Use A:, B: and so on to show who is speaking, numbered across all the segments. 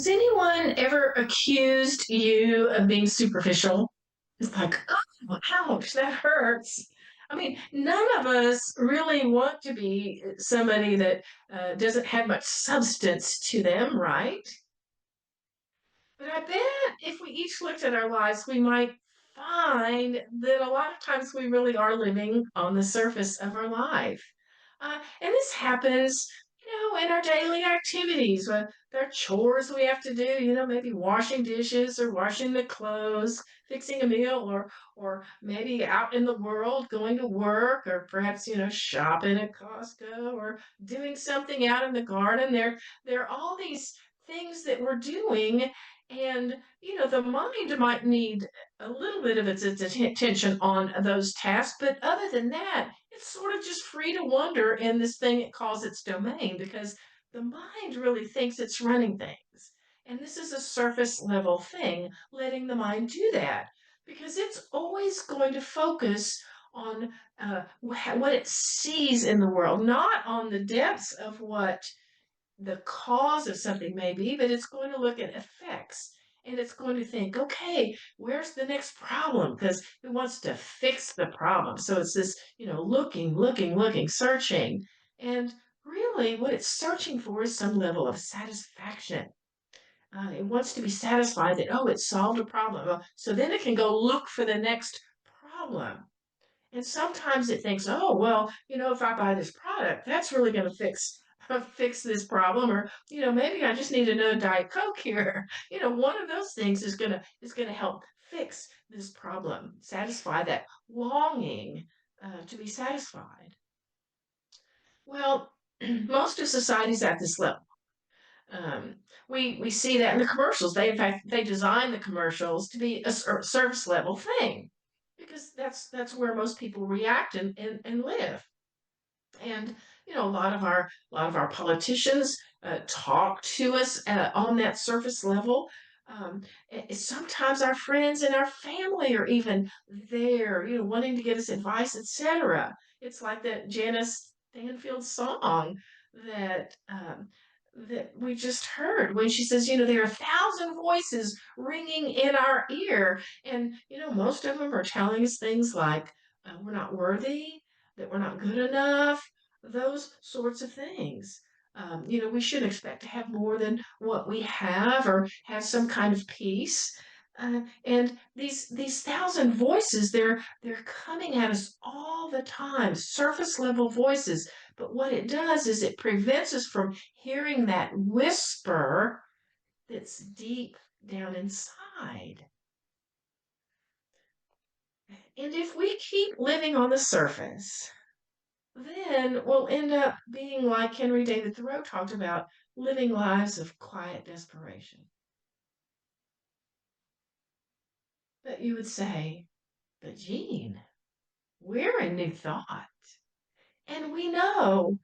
A: Has anyone ever accused you of being superficial? It's like, oh, ouch, that hurts. I mean, none of us really want to be somebody that doesn't have much substance to them, right? But I bet if we each looked at our lives, we might find that a lot of times we really are living on the surface of our life. And this happens, in our daily activities. There are chores we have to do, maybe washing dishes or washing the clothes, fixing a meal, or maybe out in the world, going to work, or perhaps, shopping at Costco or doing something out in the garden. There are all these things that we're doing, and the mind might need a little bit of its attention on those tasks, but other than that, it's sort of just free to wander in this thing it calls its domain, because the mind really thinks it's running things. And this is a surface level thing, letting the mind do that, because it's always going to focus on what it sees in the world, not on the depths of what the cause of something may be, but it's going to look at effects, and it's going to think, okay, where's the next problem? Because it wants to fix the problem. So it's this, looking, searching. And really, what it's searching for is some level of satisfaction. It wants to be satisfied that, oh, it solved a problem. So then it can go look for the next problem. And sometimes it thinks, oh, well, if I buy this product, that's really going to fix this problem, or maybe I just need another Diet Coke here. One of those things is gonna help fix this problem, satisfy that longing to be satisfied. Well, most of society's at this level. Um, we see that in the commercials. In fact, they design the commercials to be a service level thing, because that's where most people react and live. And a lot of our politicians talk to us on that surface level. Sometimes our friends and our family are even there, wanting to give us advice, etc. It's like that Janice Stanfield song that that we just heard, when she says, there are 1,000 voices ringing in our ear, and most of them are telling us things like we're not worthy, that we're not good enough, those sorts of things. We should expect to have more than what we have, or have some kind of peace. And these 1,000 voices, they're coming at us all the time, surface level voices. But what it does is it prevents us from hearing that whisper that's deep down inside. And if we keep living on the surface, then we'll end up being like Henry David Thoreau talked about, living lives of quiet desperation. But you would say, but Jean, we're in New Thought. And we know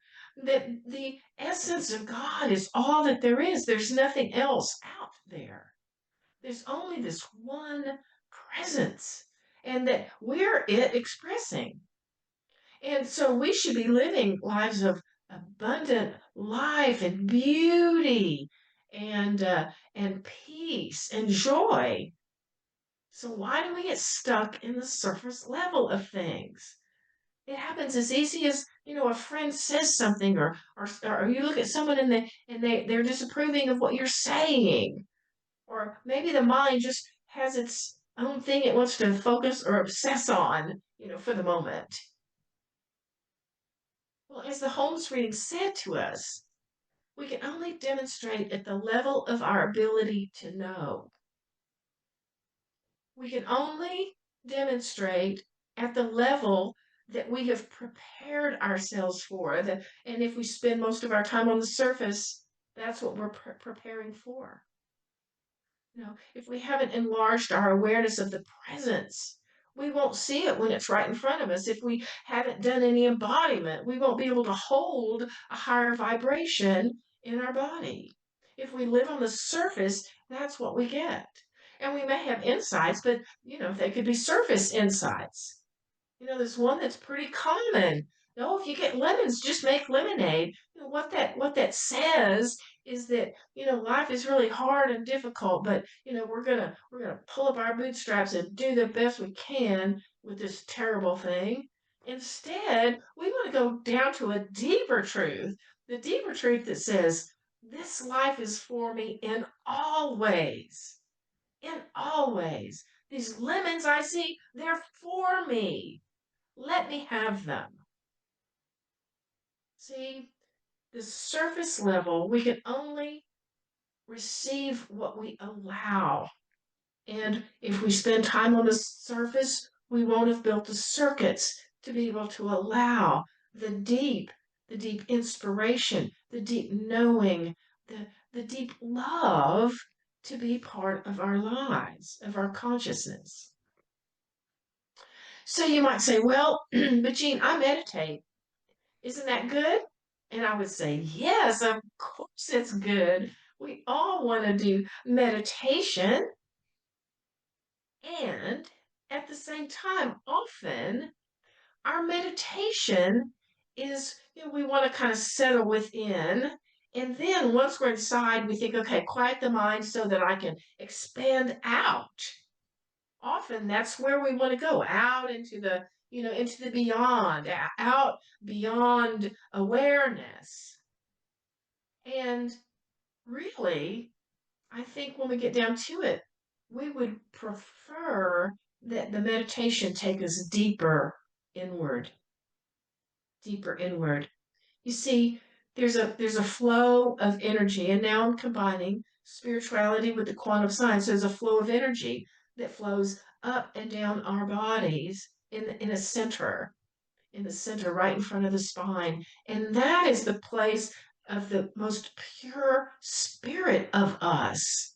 A: that the essence of God is all that there is. There's nothing else out there. There's only this one presence, and that we're it expressing. And so we should be living lives of abundant life and beauty and peace and joy. So why do we get stuck in the surface level of things? It happens as easy as, a friend says something, or you look at someone and they're disapproving of what you're saying, or maybe the mind just has its own thing it wants to focus or obsess on, for the moment. Well, as the Holmes reading said to us, we can only demonstrate at the level of our ability to know. We can only demonstrate at the level that we have prepared ourselves for. And if we spend most of our time on the surface, that's what we're preparing for. If we haven't enlarged our awareness of the presence, we won't see it when it's right in front of us. If we haven't done any embodiment, we won't be able to hold a higher vibration in our body. If we live on the surface, that's what we get. And we may have insights, but they could be surface insights. There's one that's pretty common. No, if you get lemons, just make lemonade. You know, what that says is that, life is really hard and difficult, but we're gonna pull up our bootstraps and do the best we can with this terrible thing. Instead, we want to go down to a deeper truth, the deeper truth that says, this life is for me in all ways. In all ways. These lemons I see, they're for me. Let me have them. See, the surface level, we can only receive what we allow. And if we spend time on the surface, we won't have built the circuits to be able to allow the deep inspiration, the deep knowing, the deep love to be part of our lives, of our consciousness. So you might say, well, but Jean, I meditate. Isn't that good? And I would say, yes, of course it's good. We all want to do meditation. And at the same time, often our meditation is, we want to kind of settle within. And then once we're inside, we think, okay, quiet the mind so that I can expand out. Often that's where we want to go, out into the beyond, out beyond awareness. And really, I think when we get down to it, we would prefer that the meditation take us inward, deeper inward. You see, there's a flow of energy, and now I'm combining spirituality with the quantum science. There's a flow of energy that flows up and down our bodies in a center, in the center, right in front of the spine. And that is the place of the most pure spirit of us.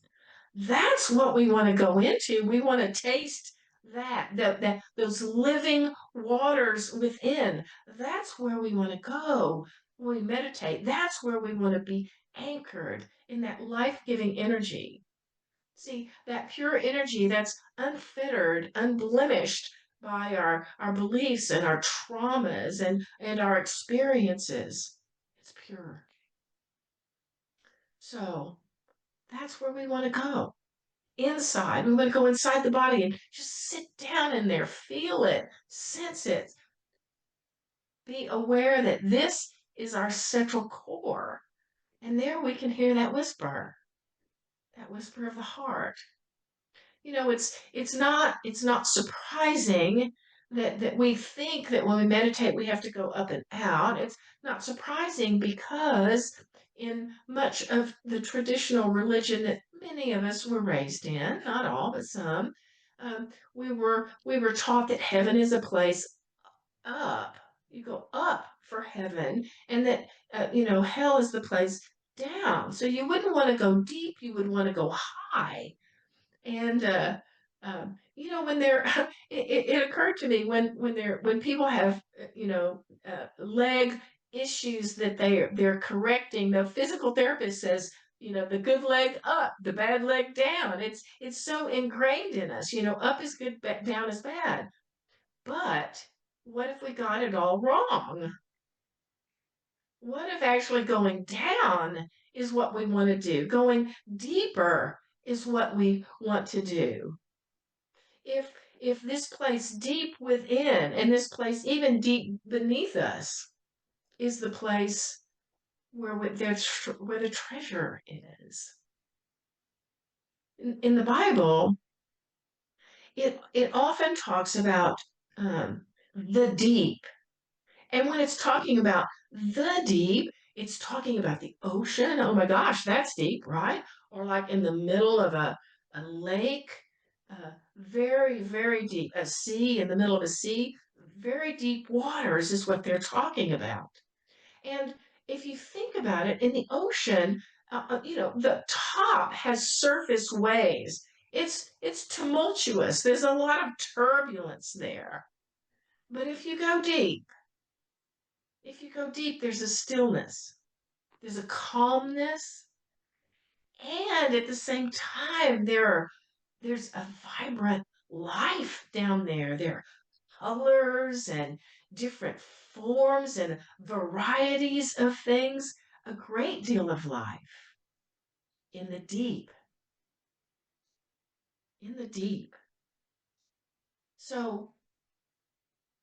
A: That's what we want to go into. We want to taste that those living waters within. That's where we want to go when we meditate. That's where we want to be anchored in that life-giving energy. See, that pure energy that's unfettered, unblemished by our beliefs and our traumas and our experiences. It's pure. So that's where we want to go. Inside. We want to go inside the body and just sit down in there, feel it, sense it, be aware that this is our central core. And there we can hear that whisper of the heart. It's not surprising that we think that when we meditate we have to go up and out. It's not surprising because in much of the traditional religion that many of us were raised in, not all but some, we were taught that heaven is a place up. You go up for heaven, and that hell is the place down. So you wouldn't want to go deep, you would want to go high. And when they're it occurred to me when people have leg issues that they're correcting, the physical therapist says, the good leg up, the bad leg down. It's so ingrained in us. Up is good, down is bad. But what if we got it all wrong? What if actually going down is what we want to do? Going deeper is what we want to do. If this place deep within and this place even deep beneath us is the place where the treasure is. In the Bible, it often talks about the deep. And when it's talking about the deep, it's talking about the ocean. Oh my gosh, that's deep, right? Or like in the middle of a lake, very, very deep, a sea in the middle of a sea, very deep waters is what they're talking about. And if you think about it, in the ocean, the top has surface waves. It's tumultuous. There's a lot of turbulence there. But if you go deep, there's a stillness, there's a calmness, and at the same time, there's a vibrant life down there. There are colors and different forms and varieties of things, a great deal of life in the deep, in the deep. So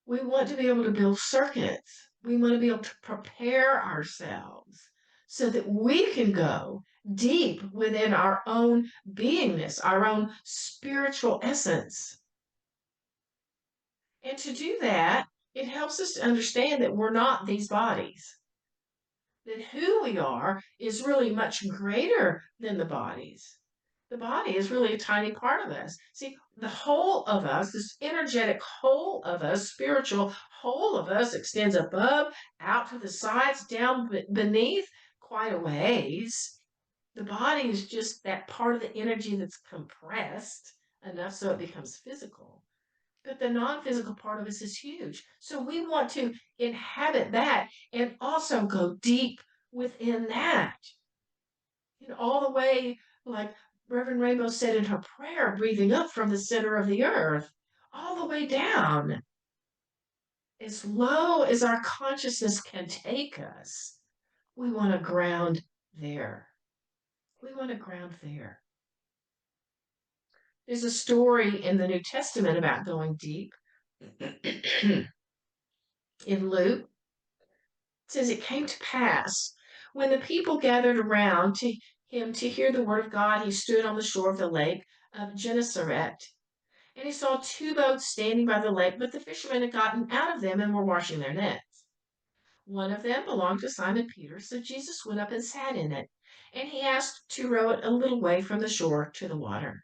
A: we want to be able to build circuits. We want to be able to prepare ourselves so that we can go deep within our own beingness, our own spiritual essence. And to do that, it helps us to understand that we're not these bodies, that who we are is really much greater than the bodies. The body is really a tiny part of us. See, the whole of us, this energetic whole of us, spiritual whole of us, extends above, out to the sides, down beneath, quite a ways. The body is just that part of the energy that's compressed enough so it becomes physical. But the non-physical part of us is huge. So we want to inhabit that and also go deep within that. All the way, like Reverend Rainbow said in her prayer, breathing up from the center of the earth, all the way down, as low as our consciousness can take us. We want to ground there. We want to ground there. There's a story in the New Testament about going deep. In Luke, it says it came to pass when the people gathered around to him to hear the word of God, he stood on the shore of the lake of Gennesaret. And he saw two boats standing by the lake, but the fishermen had gotten out of them and were washing their nets. One of them belonged to Simon Peter, so Jesus went up and sat in it, and he asked to row it a little way from the shore to the water.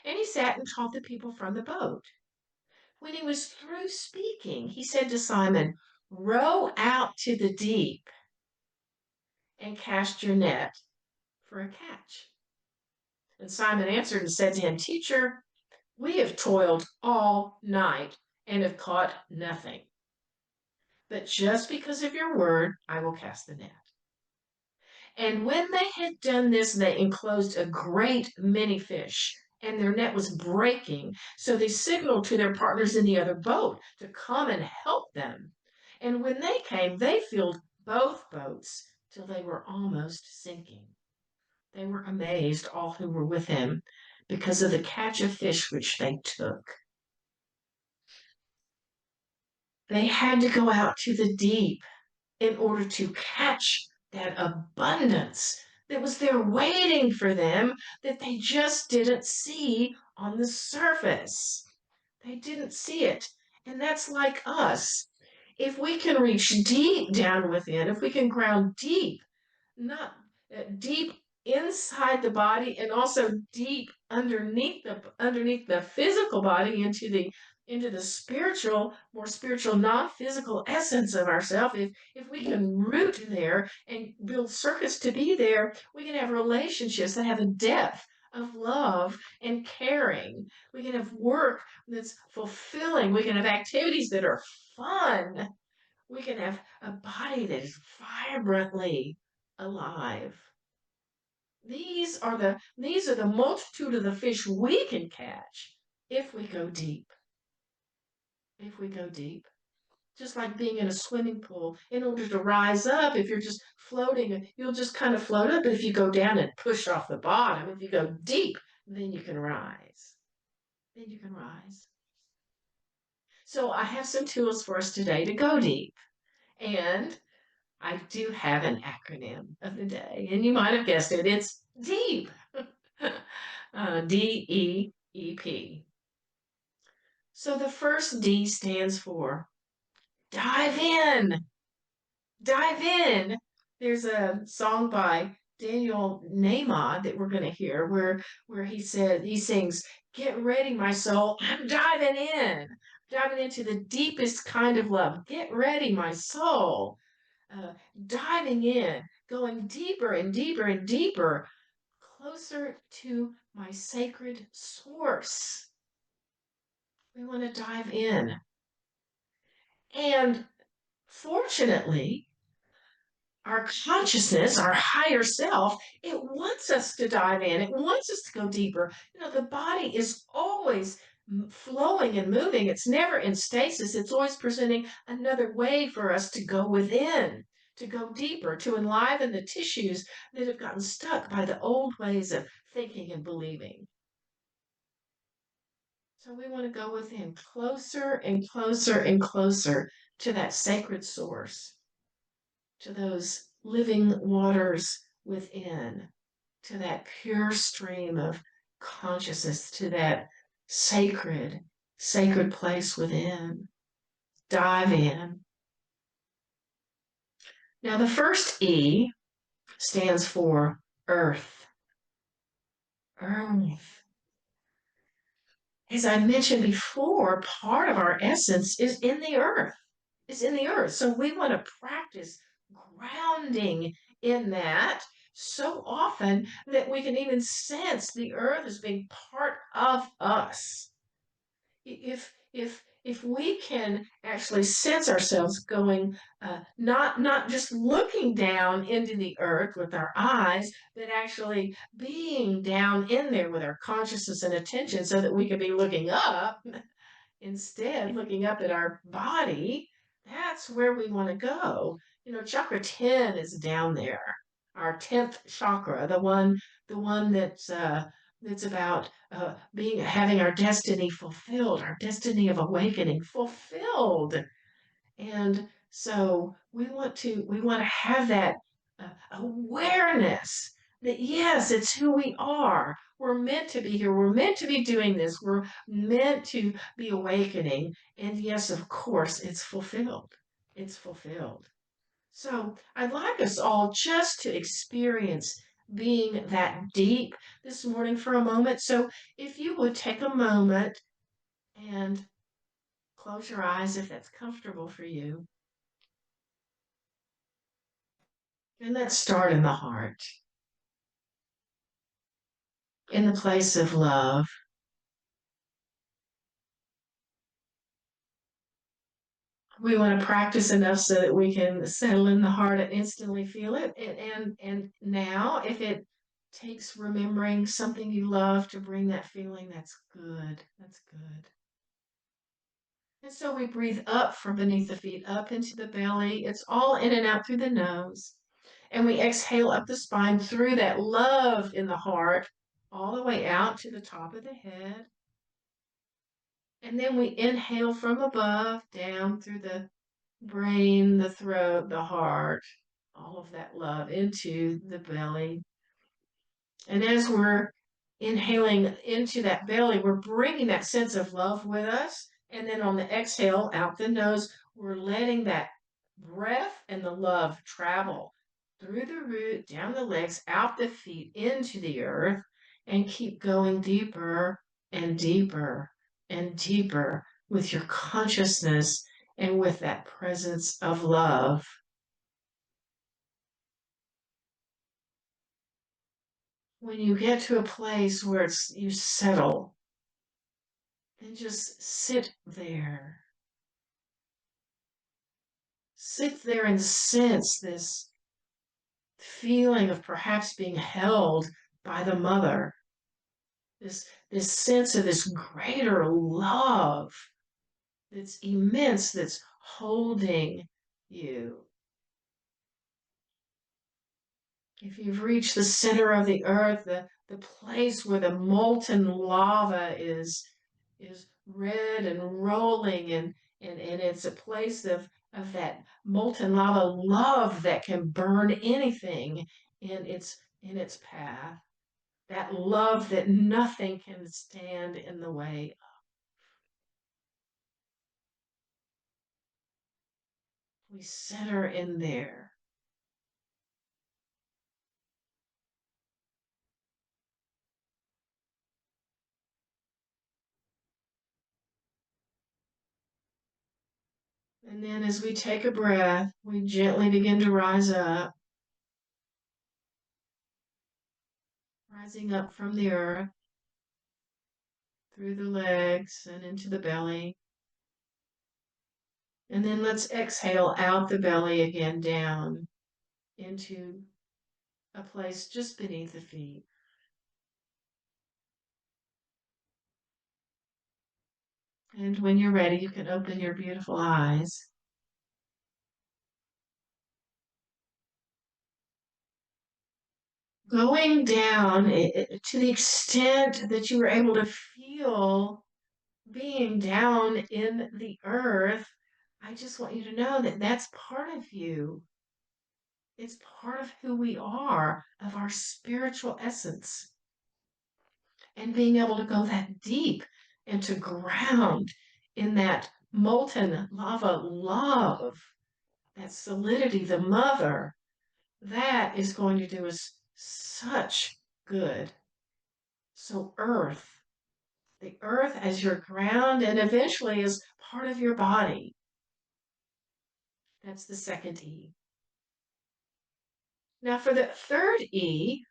A: And he sat and taught the people from the boat. When he was through speaking, he said to Simon, "Row out to the deep and cast your net for a catch." And Simon answered and said to him, "Teacher, we have toiled all night and have caught nothing. But just because of your word, I will cast the net." And when they had done this, they enclosed a great many fish, and their net was breaking. So they signaled to their partners in the other boat to come and help them. And when they came, they filled both boats till they were almost sinking. They were amazed, all who were with him, because of the catch of fish which they took. They had to go out to the deep in order to catch that abundance that was there waiting for them that they just didn't see on the surface. They didn't see it. And that's like us. If we can reach deep down within, if we can ground deep, not deep inside the body and also deep underneath the physical body into the spiritual, more spiritual, non-physical essence of ourselves. If we can root there and build circuits to be there, we can have relationships that have a depth of love and caring. We can have work that's fulfilling. We can have activities that are fun. We can have a body that is vibrantly alive. These are the multitude of the fish we can catch if we go deep. If we go deep. Just like being in a swimming pool. In order to rise up, if you're just floating, you'll just kind of float up. But if you go down and push off the bottom, if you go deep, then you can rise. Then you can rise. So I have some tools for us today to go deep. And I do have an acronym of the day, and you might have guessed it. It's DEEP. DEEP. So the first D stands for dive in. Dive in. There's a song by Daniel Nahmod that we're going to hear where he sings, "Get ready, my soul. I'm diving in. Diving into the deepest kind of love. Get ready, my soul." uh, Diving in, going deeper and deeper and deeper, closer to my sacred source. We want to dive in. And fortunately, our consciousness, our higher self, it wants us to dive in. It wants us to go deeper. The body is always flowing and moving. It's never in stasis. It's always presenting another way for us to go within, to go deeper, to enliven the tissues that have gotten stuck by the old ways of thinking and believing. So we want to go within closer and closer and closer to that sacred source, to those living waters within, to that pure stream of consciousness, to that sacred, sacred place within. Dive in. Now, the first E stands for earth. Earth. As I mentioned before, part of our essence is in the earth. Is in the earth. So we want to practice grounding in that so often that we can even sense the earth as being part of us. If we can actually sense ourselves going, not just looking down into the earth with our eyes, but actually being down in there with our consciousness and attention, so that we can be looking up instead, looking up at our body. That's where we want to go. Chakra 10 is down there, our 10th chakra, the one that's about being having our destiny fulfilled, our destiny of awakening fulfilled. And so we want to have that awareness that yes, it's who we are. We're meant to be here. We're meant to be doing this. We're meant to be awakening. And yes, of course, it's fulfilled. It's fulfilled. So I'd like us all just to experience being that deep this morning for a moment. So if you would take a moment and close your eyes if that's comfortable for you. And let's start in the heart, in the place of love. We want to practice enough so that we can settle in the heart and instantly feel it. And now, if it takes remembering something you love to bring that feeling, that's good. That's good. And so we breathe up from beneath the feet, up into the belly. It's all in and out through the nose. And we exhale up the spine through that love in the heart, all the way out to the top of the head. And then we inhale from above, down through the brain, the throat, the heart, all of that love into the belly. And as we're inhaling into that belly, we're bringing that sense of love with us. And then on the exhale out the nose, we're letting that breath and the love travel through the root, down the legs, out the feet, into the earth, and keep going deeper and deeper and deeper with your consciousness and with that presence of love. When you get to a place where you settle, and just sit there. Sit there and sense this feeling of perhaps being held by the mother. This sense of this greater love that's immense, that's holding you. If you've reached the center of the earth, the place where the molten lava is red and rolling, and it's a place of that molten lava love that can burn anything in its path. That love that nothing can stand in the way. We center in there. And then as we take a breath, we gently begin to rise up, rising up from the earth, through the legs and into the belly. And then let's exhale out the belly again, down into a place just beneath the feet. And when you're ready, you can open your beautiful eyes. Going down to the extent that you were able to feel being down in the earth, I just want you to know that that's part of you. It's part of who we are, of our spiritual essence. And being able to go that deep and to ground in that molten lava love, that solidity, the mother, that is going to do us such good. So, the earth as your ground and eventually as part of your body. That's the second E. Now, for the third E,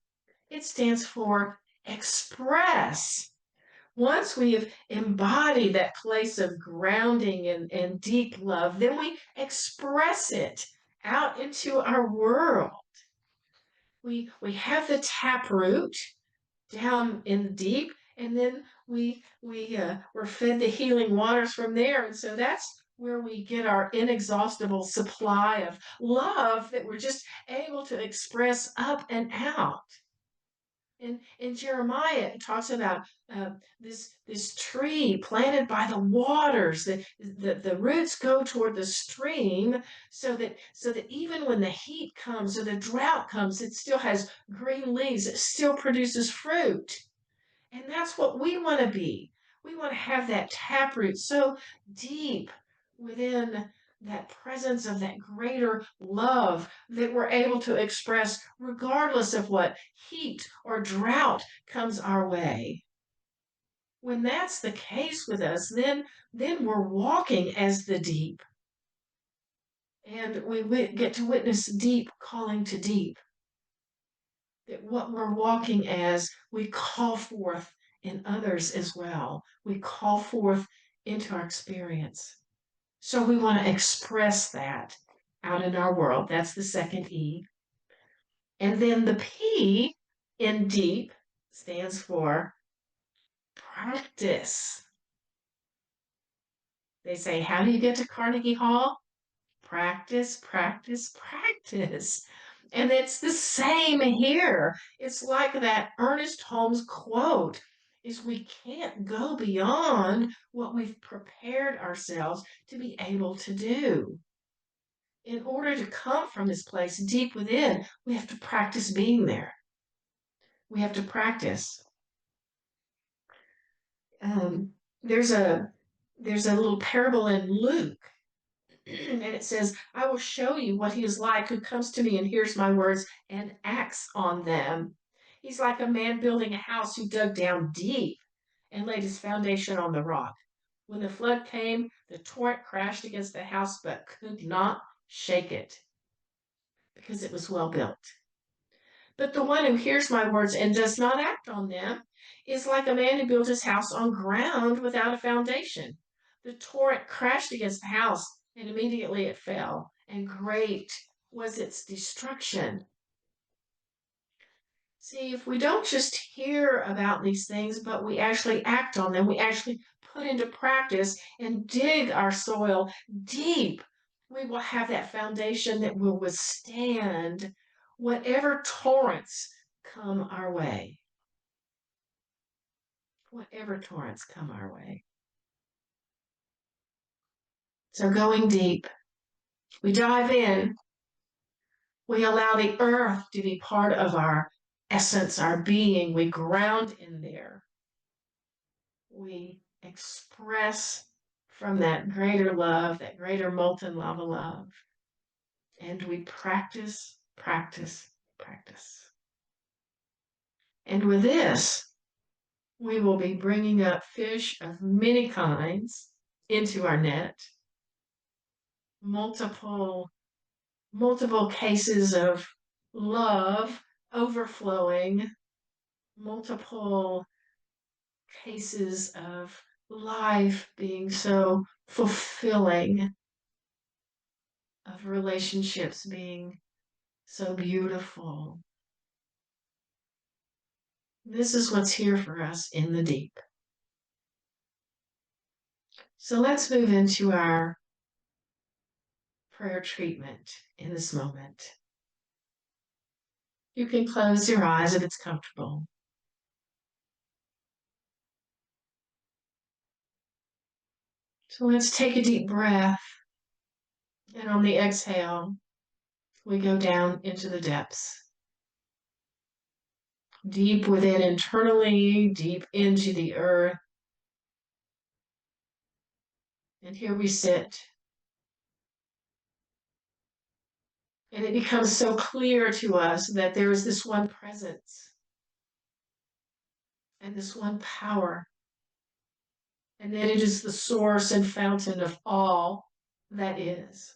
A: it stands for express. Once we have embodied that place of grounding and deep love, then we express it out into our world. We have the taproot down in the deep, and then we're fed the healing waters from there, and so that's where we get our inexhaustible supply of love that we're just able to express up and out. In Jeremiah, it talks about this tree planted by the waters. The roots go toward the stream, so that even when the heat comes or the drought comes, it still has green leaves. It still produces fruit. And that's what we want to be. We want to have that taproot so deep within that presence of that greater love that we're able to express regardless of what heat or drought comes our way. When that's the case with us, then we're walking as the deep. And we get to witness deep calling to deep. That what we're walking as, we call forth in others as well. We call forth into our experience. So we want to express that out in our world. That's the second E. And then the P in deep stands for practice. They say, how do you get to Carnegie Hall? Practice, practice, practice. And it's the same here. It's like that Ernest Holmes quote is we can't go beyond what we've prepared ourselves to be able to do. In order to come from this place deep within, we have to practice being there. We have to practice. Um, there's a there's a little parable in Luke, and it says, I will show you what he is like who comes to me and hears my words and acts on them. He's like a man building a house who dug down deep and laid his foundation on the rock. When the flood came, the torrent crashed against the house but could not shake it because it was well built. But the one who hears my words and does not act on them is like a man who built his house on ground without a foundation. The torrent crashed against the house, and immediately it fell, and great was its destruction. See, if we don't just hear about these things, but we actually act on them, we actually put into practice and dig our soil deep, we will have that foundation that will withstand whatever torrents come our way. Whatever torrents come our way. So going deep, we dive in, we allow the earth to be part of our essence, our being, we ground in there. We express from that greater love, that greater molten lava love. And we practice, practice, practice. And with this, we will be bringing up fish of many kinds into our net, multiple cases of love overflowing, multiple cases of life being so fulfilling, of relationships being so beautiful. This is what's here for us in the deep. So let's move into our prayer treatment in this moment. You can close your eyes if it's comfortable. So let's take a deep breath. And on the exhale, we go down into the depths. Deep within internally, deep into the earth. And here we sit. And it becomes so clear to us that there is this one presence and this one power. And that it is the source and fountain of all that is.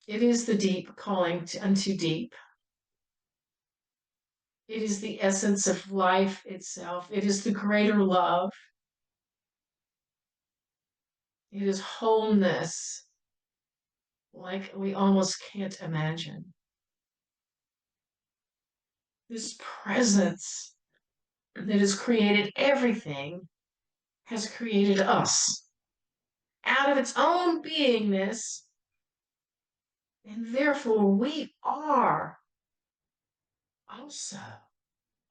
A: It is the deep calling unto deep. It is the essence of life itself. It is the greater love. It is wholeness like we almost can't imagine. This presence that has created everything has created us out of its own beingness, and therefore we are also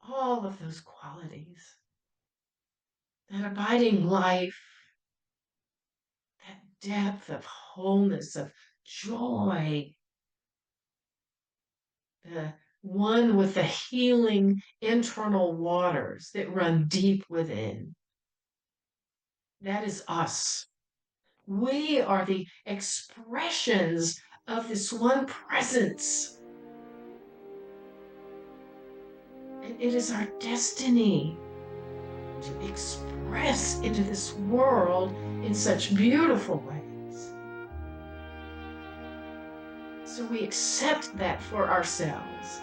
A: all of those qualities. That abiding life, that depth of wholeness, of joy, the one with the healing internal waters that run deep within. That is us. We are the expressions of this one presence. And it is our destiny to express into this world in such beautiful ways. So we accept that for ourselves,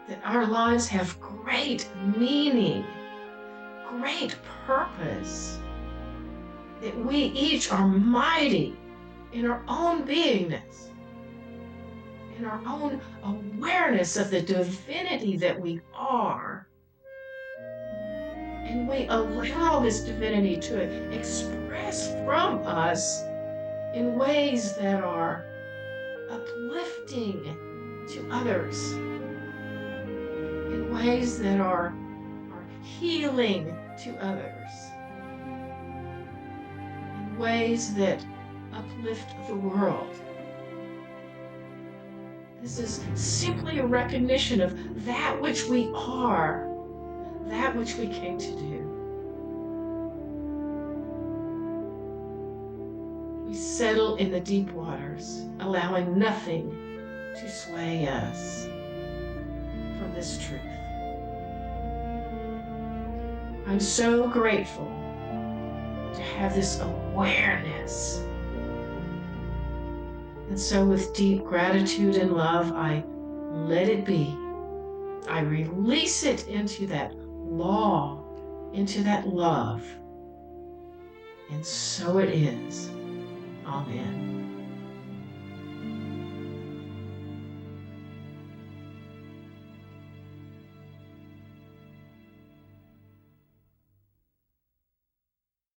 A: that our lives have great meaning, great purpose, that we each are mighty in our own beingness, in our own awareness of the divinity that we are. And we allow this divinity to express from us in ways that are uplifting to others, in ways that are healing to others, in ways that uplift the world. This is simply a recognition of that which we are, that which we came to do. We settle in the deep waters, allowing nothing to sway us from this truth. I'm so grateful to have this awareness. And so with deep gratitude and love, I let it be. I release it into that law, into that love. And so it is. Amen.